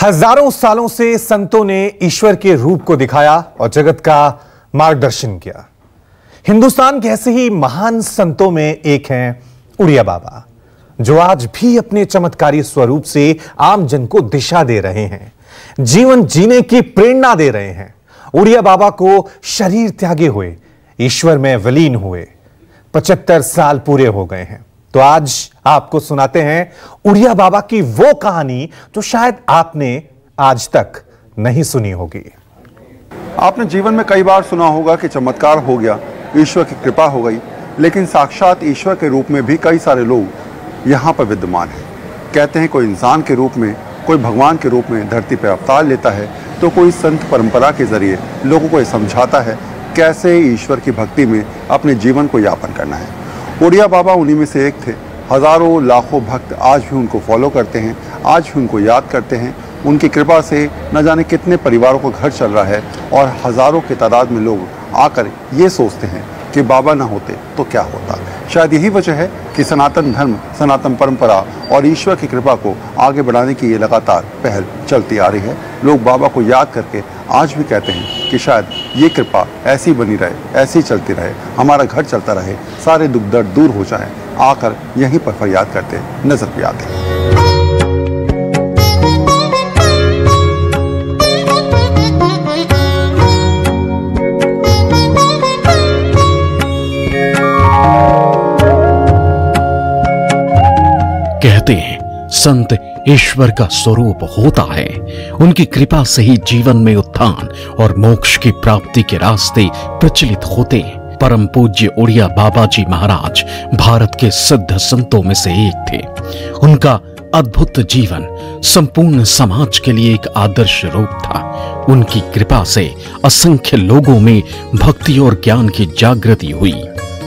हजारों सालों से संतों ने ईश्वर के रूप को दिखाया और जगत का मार्गदर्शन किया। हिंदुस्तान के ऐसे ही महान संतों में एक हैं उड़िया बाबा, जो आज भी अपने चमत्कारी स्वरूप से आम जन को दिशा दे रहे हैं, जीवन जीने की प्रेरणा दे रहे हैं। उड़िया बाबा को शरीर त्यागे हुए ईश्वर में विलीन हुए 75 साल पूरे हो गए हैं। तो आज आपको सुनाते हैं उड़िया बाबा की वो कहानी जो शायद आपने आज तक नहीं सुनी होगी। आपने जीवन में कई बार सुना होगा कि चमत्कार हो गया, ईश्वर की कृपा हो गई, लेकिन साक्षात ईश्वर के रूप में भी कई सारे लोग यहाँ पर विद्यमान हैं। कहते हैं कोई इंसान के रूप में, कोई भगवान के रूप में धरती पर अवतार लेता है, तो कोई संत परंपरा के जरिए लोगों को ये समझाता है कैसे ईश्वर की भक्ति में अपने जीवन को यापन करना है। उड़िया बाबा उन्हीं में से एक थे। हजारों लाखों भक्त आज भी उनको फॉलो करते हैं, आज भी उनको याद करते हैं। उनकी कृपा से न जाने कितने परिवारों का घर चल रहा है और हजारों की तादाद में लोग आकर ये सोचते हैं कि बाबा ना होते तो क्या होता। शायद यही वजह है कि सनातन धर्म, सनातन परंपरा और ईश्वर की कृपा को आगे बढ़ाने की ये लगातार पहल चलती आ रही है। लोग बाबा को याद करके आज भी कहते हैं कि शायद ये कृपा ऐसी बनी रहे, ऐसी चलती रहे, हमारा घर चलता रहे, सारे दुख दर्द दूर हो जाए। आकर यहीं पर फरियाद करते नजर भी आते हैं। कहते हैं संत ईश्वर का स्वरूप होता है। उनकी कृपा से ही जीवन में उत्थान और मोक्ष की प्राप्ति के रास्ते प्रचलित होते हैं। परम पूज्य उड़िया बाबा जी महाराज भारत के सिद्ध संतों में से एक थे। उनका अद्भुत जीवन संपूर्ण समाज के लिए एक आदर्श रूप था। उनकी कृपा से असंख्य लोगों में भक्ति और ज्ञान की जागृति हुई।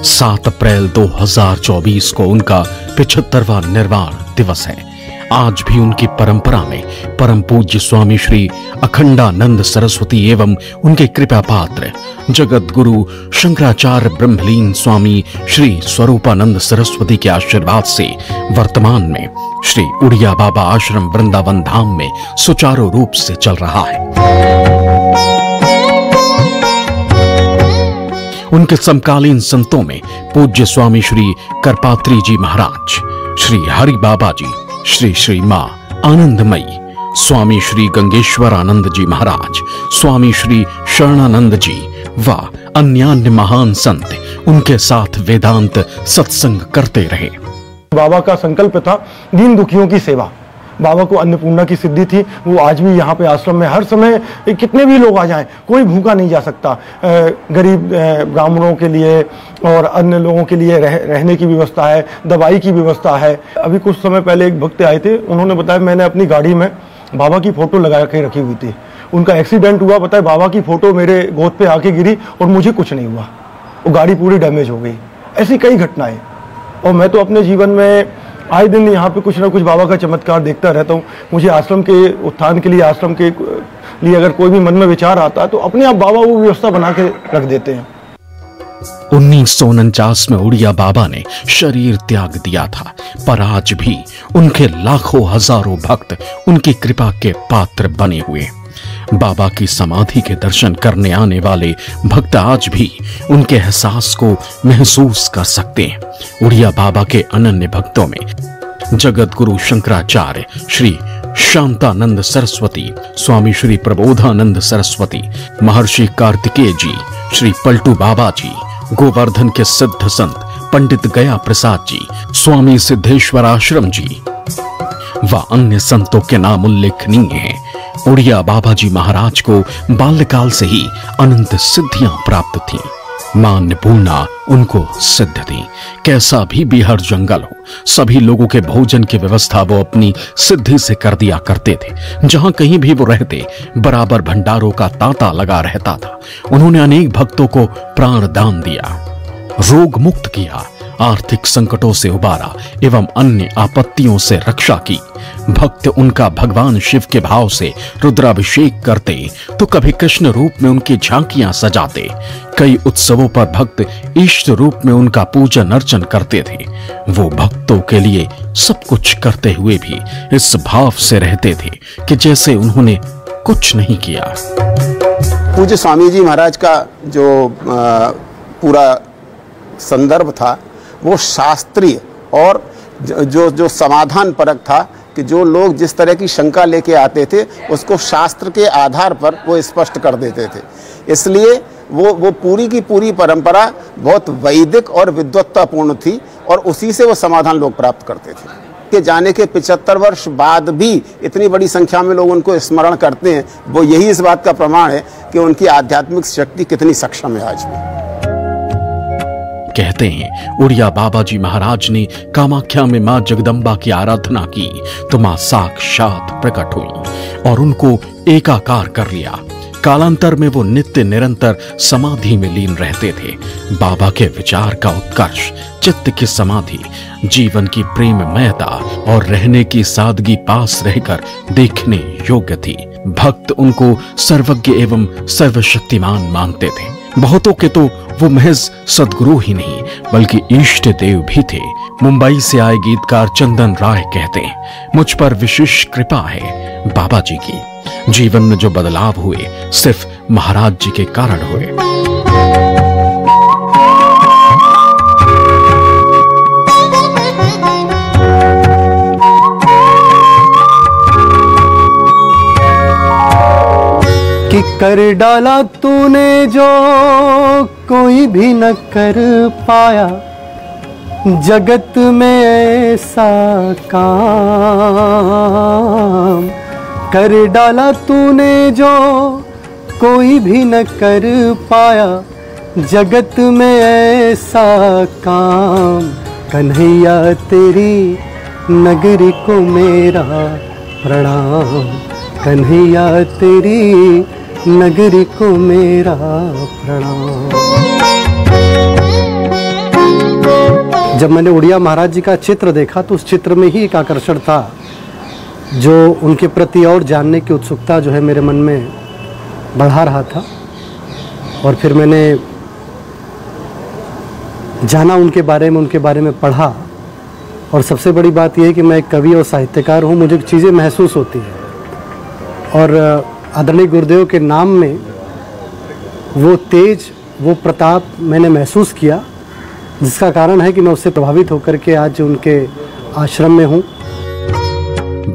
7 अप्रैल 2024 को उनका 75वां निर्वाण दिवस है। आज भी उनकी परंपरा में परम पूज्य स्वामी श्री अखंडानंद सरस्वती एवं उनके कृपा पात्र जगत गुरु शंकराचार्य ब्रह्मलीन स्वामी श्री स्वरूपानंद सरस्वती के आशीर्वाद से वर्तमान में श्री उड़िया बाबा आश्रम वृंदावन धाम में सुचारू रूप से चल रहा है। उनके समकालीन संतों में पूज्य स्वामी श्री करपात्री जी महाराज, श्री हरि बाबा जी, श्री श्री मां आनंदमयी, स्वामी श्री गंगेश्वर आनंद जी महाराज, स्वामी श्री शरणानंद जी व अन्य महान संत उनके साथ वेदांत सत्संग करते रहे। बाबा का संकल्प था दीन दुखियों की सेवा। बाबा को अन्नपूर्णा की सिद्धि थी। वो आज भी यहाँ पे आश्रम में हर समय कितने भी लोग आ जाएं, कोई भूखा नहीं जा सकता। गरीब ब्राह्मणों के लिए और अन्य लोगों के लिए रहने की व्यवस्था है, दवाई की व्यवस्था है। अभी कुछ समय पहले एक भक्त आए थे, उन्होंने बताया मैंने अपनी गाड़ी में बाबा की फोटो लगा के रखी हुई थी। उनका एक्सीडेंट हुआ, बताया बाबा की फोटो मेरे गोद पे आके गिरी और मुझे कुछ नहीं हुआ, वो गाड़ी पूरी डैमेज हो गई। ऐसी कई घटनाएं। और मैं तो अपने जीवन में आए दिन यहाँ पे कुछ ना कुछ बाबा का चमत्कार देखता रहता हूँ। मुझे आश्रम के उत्थान के लिए, आश्रम के लिए अगर कोई भी मन में विचार आता है तो अपने आप बाबा वो व्यवस्था बना के रख देते हैं। 1949 में उड़िया बाबा ने शरीर त्याग दिया था, पर आज भी उनके लाखों हजारों भक्त उनकी कृपा के पात्र बने हुए। बाबा की समाधि के दर्शन करने आने वाले भक्त आज भी उनके एहसास को महसूस कर सकते हैं। उड़िया बाबा के अनन्य भक्तों में जगत गुरु शंकराचार्य श्री शांतानंद सरस्वती, स्वामी श्री प्रबोधानंद सरस्वती, महर्षि कार्तिकेय जी, श्री पलटू बाबा जी, गोवर्धन के सिद्ध संत पंडित गया प्रसाद जी, स्वामी सिद्धेश्वर आश्रम जी व अन्य संतों के नाम उल्लेखनीय हैं। उड़िया बाबा जी महाराज को बाल्यकाल से ही अनंत सिद्धियां प्राप्त थीं। मां अन्नपूर्णा उनको सिद्ध थी। कैसा भी बिहार जंगल हो, सभी लोगों के भोजन की व्यवस्था वो अपनी सिद्धि से कर दिया करते थे। जहां कहीं भी वो रहते, बराबर भंडारों का तांता लगा रहता था। उन्होंने अनेक भक्तों को प्राण दान दिया, रोग मुक्त किया आर्थिक संकटों से उबारा एवं अन्य आपत्तियों से रक्षा की। भक्त उनका भगवान शिव के भाव से रुद्राभिषेक करते तो कभी कृष्ण रूप में उनकी झांकियां सजाते। कई उत्सवों पर भक्त इष्ट रूप में उनका पूजन अर्चन करते थे। वो भक्तों के लिए सब कुछ करते हुए भी इस भाव से रहते थे कि जैसे उन्होंने कुछ नहीं किया। पूज्य स्वामी जी महाराज का जो पूरा संदर्भ था वो शास्त्रीय और जो समाधान परक था कि जो लोग जिस तरह की शंका लेके आते थे उसको शास्त्र के आधार पर वो स्पष्ट कर देते थे। इसलिए वो पूरी की पूरी परंपरा बहुत वैदिक और विद्वत्तापूर्ण थी और उसी से वो समाधान लोग प्राप्त करते थे। के जाने के 75 वर्ष बाद भी इतनी बड़ी संख्या में लोग उनको स्मरण करते हैं, वो यही इस बात का प्रमाण है कि उनकी आध्यात्मिक शक्ति कितनी सक्षम है आज भी। कहते हैं उड़िया बाबा जी महाराज ने कामाख्या में मां जगदम्बा की आराधना की तो मां साक्षात प्रकट हुई और उनको एकाकार कर लिया। कालांतर में वो नित्य निरंतर समाधि में लीन रहते थे। बाबा के विचार का उत्कर्ष, चित्त की समाधि, जीवन की प्रेममयता और रहने की सादगी पास रहकर देखने योग्य थी। भक्त उनको सर्वज्ञ एवं सर्वशक्तिमान मानते थे। बहुतों के तो वो महज सद्गुरु ही नहीं बल्कि इष्ट देव भी थे। मुंबई से आए गीतकार चंदन राय कहते हैं, मुझ पर विशेष कृपा है बाबा जी की। जीवन में जो बदलाव हुए सिर्फ महाराज जी के कारण हुए। कि कर डाला तूने जो कोई भी न कर पाया, जगत में ऐसा काम कर डाला तूने जो कोई भी न कर पाया, जगत में ऐसा काम। कन्हैया तेरी नगरी को मेरा प्रणाम, कन्हैया तेरी नगरी को मेरा प्रणाम। जब मैंने उड़िया महाराज जी का चित्र देखा तो उस चित्र में ही एक आकर्षण था, जो उनके प्रति और जानने की उत्सुकता जो है मेरे मन में बढ़ा रहा था। और फिर मैंने जाना उनके बारे में पढ़ा। और सबसे बड़ी बात यह है कि मैं एक कवि और साहित्यकार हूँ, मुझे चीज़ें महसूस होती हैं और आदरणीय गुरुदेव के नाम में वो तेज, वो प्रताप मैंने महसूस किया, जिसका कारण है कि मैं उससे प्रभावित होकर के आज उनके आश्रम में हूँ।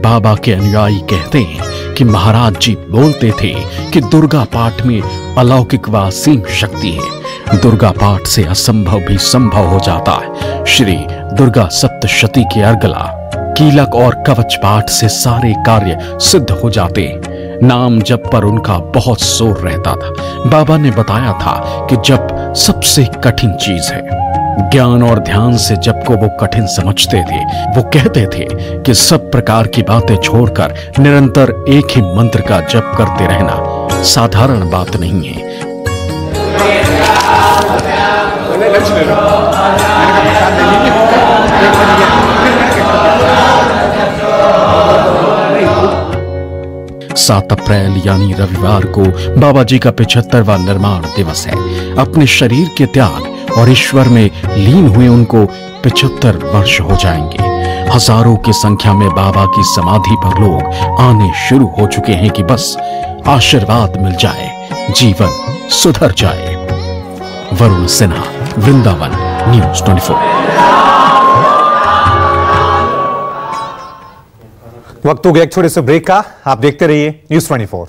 बाबा के अनुयायी कहते हैं कि महाराज जी बोलते थे कि दुर्गा पाठ में अलौकिक व असीम शक्ति है। दुर्गा पाठ से असंभव भी संभव हो जाता है। श्री दुर्गा सप्तशती के अर्गला, कीलक और कवच पाठ से सारे कार्य सिद्ध हो जाते। नाम जप पर उनका बहुत जोर रहता था। बाबा ने बताया था कि जप सबसे कठिन चीज है। ज्ञान और ध्यान से जप को वो कठिन समझते थे। वो कहते थे कि सब प्रकार की बातें छोड़कर निरंतर एक ही मंत्र का जप करते रहना साधारण बात नहीं है। सात अप्रैल यानी रविवार को बाबा जी का 75वां निर्माण दिवस है। अपने शरीर के त्याग और ईश्वर में लीन हुए उनको 75 वर्ष हो जाएंगे। हजारों की संख्या में बाबा की समाधि पर लोग आने शुरू हो चुके हैं कि बस आशीर्वाद मिल जाए, जीवन सुधर जाए। वरुण सिन्हा, वृंदावन न्यूज़ 24। वक्त हो गया एक छोटे से ब्रेक का। आप देखते रहिए न्यूज़ 24।